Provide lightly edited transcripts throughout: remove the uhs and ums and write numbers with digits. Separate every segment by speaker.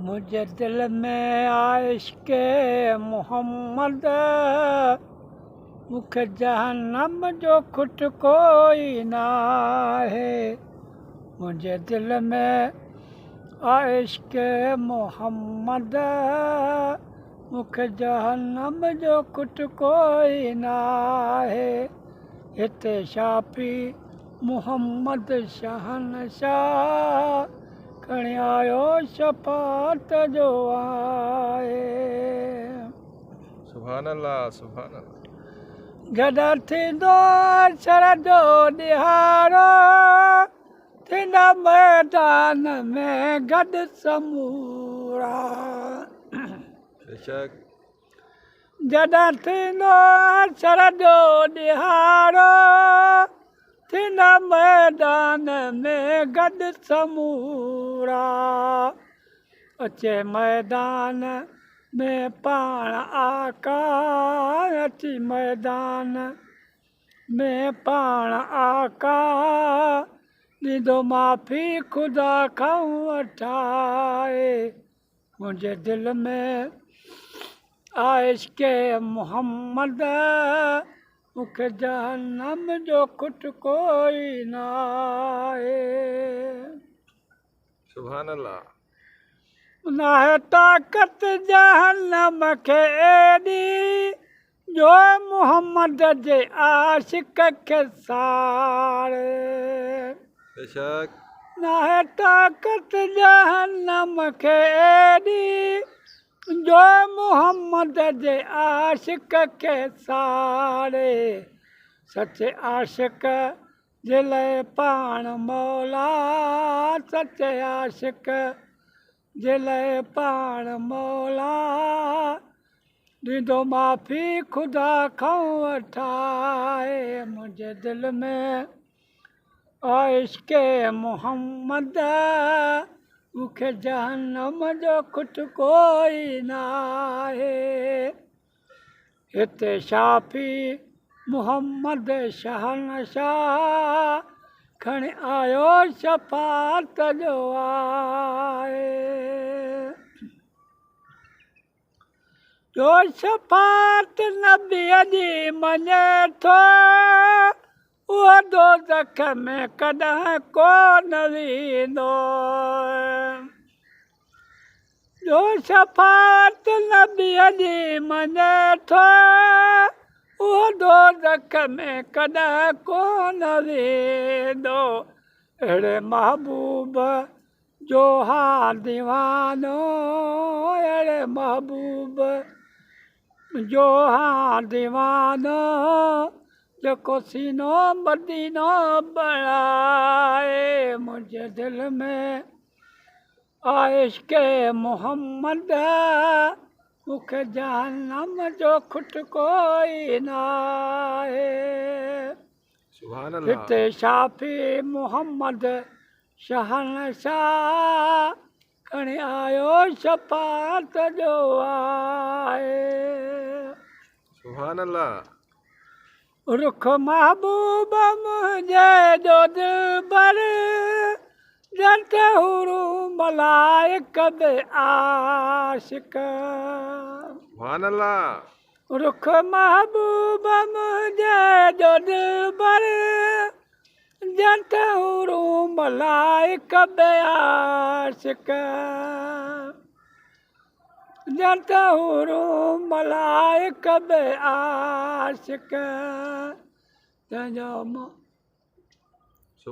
Speaker 1: मुझे दिल में इश्क़ मोहम्मद मुख जहन्नम जो खुट कोई ना है। मुझे दिल में इश्क़ मोहम्मद मुख जहन्नम जो खुट कोई ना है। हिते शाफी मोहम्मद शहनशाह खणी आयो शफ़ात जो आहे।
Speaker 2: सुभान अल्लाह सुभान अल्लाह।
Speaker 1: जॾहिं थींदो शर जो ॾिहारो थींदा मैदान में गॾु समूरा।
Speaker 2: बेशक
Speaker 1: जॾहिं थींदो शर जो ॾिहारो थींदा मैदान में गॾु समूरा। अचे मैदान में पाण आका अची मैदान में पाण आका ॾींदो माफ़ी ख़ुदा खां वठाए। मुंहिंजे दिल में इश्क़ मोहम्मद मुख जहन्नम जो खुट कोई ना आहे।
Speaker 2: सुभान अल्लाह।
Speaker 1: न है ताक़त जहन्नम खे एॾी जो मोहम्मद जे आशिक़ खे साड़े।
Speaker 2: बेशक
Speaker 1: न है ताक़त जहन्नम खे एॾी जो मोहम्मद जे आशिक़ खे साड़े। सचे आशिक़ जे लाइ पाण मौला सचे आशिक़ जे लाइ पाण मौला ॾींदो माफ़ी ख़ुदा खां वठाए। मुंहिंजे दिल में इश्क़ मोहम्मद मूंखे जहन्नम जो खुट कोई ना आहे। हिते शाफी मोहम्मद शहनशाह खणी आयो शफ़ात जो आहे। जो शफ़ात नबीअ जी मञे थो उहो दोज़ख में कॾहिं कोन वेंदो। जो शफ़ात नबीअ जी मञे थो उहो दोज़ख में कॾहिं कोन वेंदो। अहिड़े महबूब जो हा दीवानो अहिड़े महबूब जो हा दीवानो जेको सीनो मदीनो बणाए। मुंहिंजे दिल में इश्क़ मोहम्मद मूंखे जहन्नम जो खुट कोई ना आहे।
Speaker 2: सुभान अल्लाह।
Speaker 1: हिते शाफी मोहम्मद शहनशाह खणी आयो शफ़ात जो आहे।
Speaker 2: सुभान अल्लाह।
Speaker 1: रुख महबूब मुंहिंजे जो दिलबर जंहिं ते हुरू मलाइक बि आशिक़।
Speaker 2: सुभान अल्लाह।
Speaker 1: रुख महबूब मुंहिंजे जो दिलबर जंहिं ते हुरू मलाइक बि आशिक़। जंहिं ते हुरू मलाइक बि आशिक़।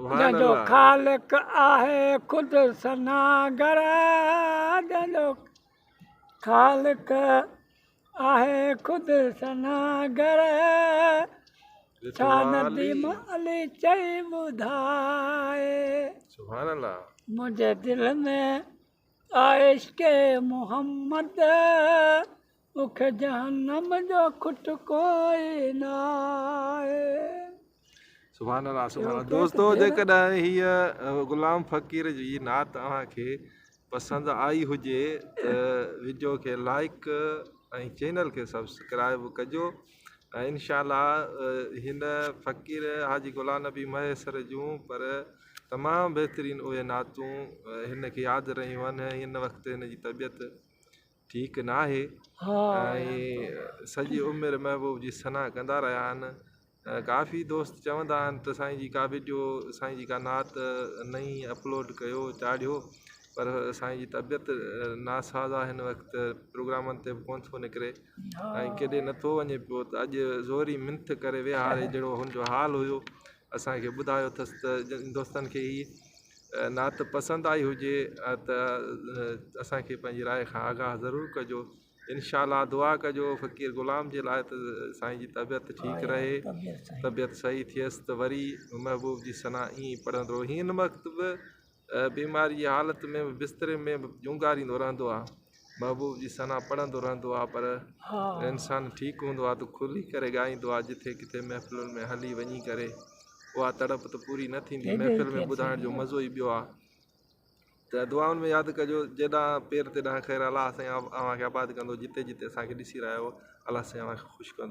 Speaker 1: जंहिंजो ख़ालिक आहे ख़ुदि सनागर जंहिंजो ख़ालिक आहे ख़ुदि सनागर छा नदीम अली चई ॿुधाए।
Speaker 2: सुभान अल्लाह।
Speaker 1: मुंहिंजे दिल में इश्क़ मोहम्मद मूंखे जहन्नम जो खुट कोई ना आहे।
Speaker 2: सुभान अल्लाह सुभान अल्लाह। दोस्तो जेकॾहिं हीअ ग़ुलाम फ़क़ीर जी नात तव्हांखे पसंदि आई हुजे त वीडियो खे लाइक ऐं चैनल खे सब्सक्राइब कजो। इंशाअल्लाह हिन फ़क़ीर हाजी ग़ुलाम नबी मैसर जूं पर तमामु बहितरीनु उहे नातूं हिन खे यादि रहियूं आहिनि। हिन वक़्तु हिन जी तबियत ठीकु न आहे
Speaker 1: हा
Speaker 2: ऐं सॼी उमिरि महबूब जी सना कंदा रहिया आहिनि। काफ़ी दोस्त चवंदा आहिनि त साईं जी का वीडियो साईं जी का नात नई अपलोड कयो चाढ़ियो, पर साईं जी तबियत नासाज़ आहे। हिन वक़्तु प्रोग्रामनि ते बि कोन थो निकिरे ऐं केॾे नथो वञे पियो, त अॼु ज़ोरी मिंथ करे विहारे जहिड़ो हुनजो हाल हुयो। असांखे ॿुधायो अथसि त दोस्तनि खे ही नात पसंदि आई हुजे त असांखे पंहिंजी राय खां आगाह ज़रूरु कजो। इंशाअल्लाह दुआ कजो फ़क़ीर ग़ुलाम जे लाइ त साईं जी तबियत ठीकु रहे, तबियत सही थियसि त वरी महबूब जी सना ईअं ई पढ़ंदो। हिन वक़्तु बि बीमारी जी हालत में बि बिस्तरे में बि जूंगारींदो रहंदो आहे, महबूब जी सना पढ़ंदो रहंदो आहे, पर इंसानु ठीकु हूंदो आहे त खुली करे ॻाईंदो आहे। जिथे किथे महफ़िलुनि में हली वञी करे उहा तड़प त पूरी न थींदी, महफ़िल में ॿुधाइण जो मज़ो ई ॿियो आहे। त दुआउनि में यादि कजो, जेॾां पेर ते ॾांहुं ख़ैर अलाह साईं अव्हांखे आबाद कंदो, जिते जिते असांखे ॾिसी रहिया आहियो अलाह साईं अव्हांखे ख़ुशि कंदो।